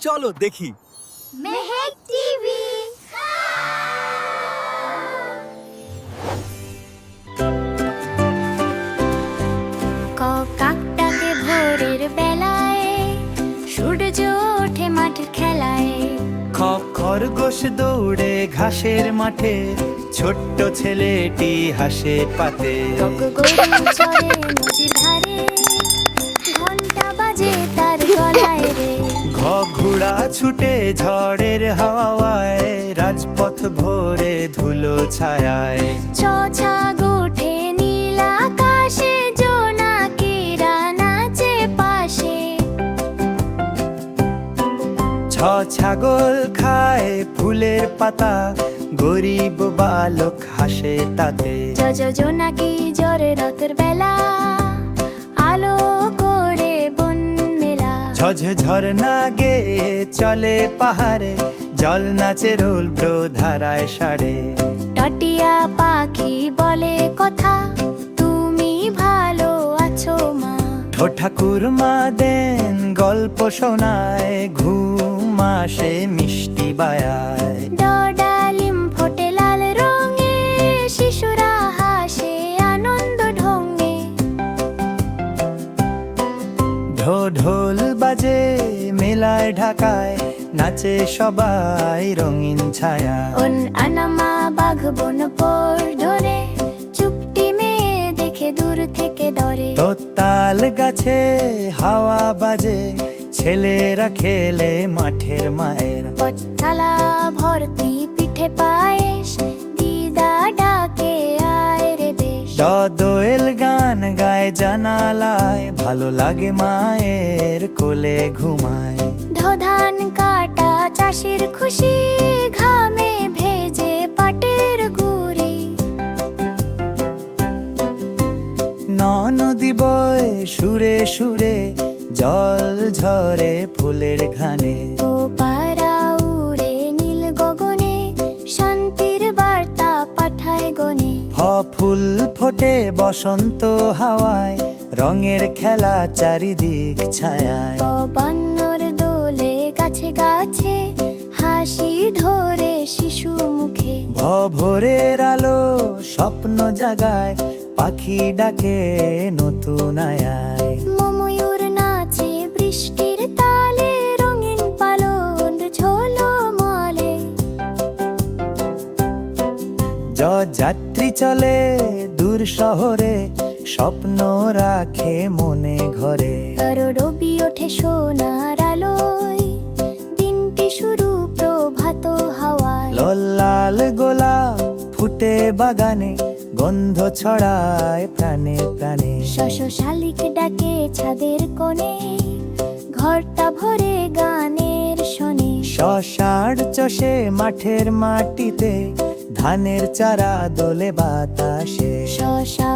চলো দেখি। মেহেক টিভি। কাকটাকে ভোরের বেলায় সূর্য ওঠে মাঠের খেলায়। খরগোশ দৌড়ে ঘাসের মাঠে, ছোট্ট ছেলেটি হাসে পাতে। গরু চড়ে নদীর ধারে, ঘন্টা বাজে তার গলায় রে। ঘোড়া ছুটে ঝড়ের হাওয়ায়, রাজপথ ভরে ধুলো ছায়ায়। ছাগ ওঠে নীল আকাশে, জোনাকিরা নাচে পাশে। ছাগল খায় ফুলের পাতা, গরিব বালক হাসে তাতে। জোনাকি জ্বরে রাতের বেলা, আলো করে বন মেলা। ঝরনা গেয়ে চলে পাহাড়ে, জল নাচে রৌদ্র ধারায় সারে। টটিয়া পাখি বলে কথা, তুমি ভালো আছো মা। ঠাকুর মা দেন গল্প শোনায়, ঘুম আসে মিষ্টি বায়ায়। ডালিম ফোটে লাল রঙে, শিশুরা হাসে আনন্দ ঢঙ্গে। ঢোল বাজে মেলায় ঢাকায়, নাচে সবাই রঙিন ছায়া। আনামা বাঘ বন পর ধরে, চুপটি মেয়ে দেখে দূর থেকে ডরে। তাল গাছে হাওয়া বাজে, ছেলেরা খেলে মাঠের মায়ের। থালা ভর্তি পিঠে পায়েস, দিদা ডাকে আয় রে দেশ। দোয়েল গান গায় জানালায়, ভালো লাগে মায়ের কোলে ঘুমায়। ধান কাটা চাষির খুশি, ঘামে ভেজে পাটের গুড়ি। নদী বয় সুরে সুরে, জল ঝরে ফুলের ঘানে। ও পারা উড়ে নীল গগনে, শান্তির বার্তা পাঠায় গনে। ফুল ফোটে বসন্ত হাওয়ায়, রঙের খেলা চারিদিক ছায়ায়। বান্নর দোলে গাছে গাছে, হাসি ধরে শিশু মুখে। ভোরের আলো স্বপ্ন জাগায়, পাখি ডাকে নতুন আয়ায়। ময়ূর নাচে বৃষ্টির তালে, রঙিন পালন ঝোলো মলে। যাত্রী চলে দূর শহরে, স্বপ্ন রাখে মনে ঘরে। রবি ওঠে সোনার আলোয়, দিনটি শুরু প্রভাত হাওয়ায়। লাল গোলাপ ফুটে বাগানে, গন্ধ ছড়ায় প্রাণে প্রাণে। শালিক ডাকে ছাদের কোণে, ঘরটা ভরে গানের শোনে। ষাঁড় চষে মাঠের মাটিতে, ধানের চারা দোলে বাতাসে। শশা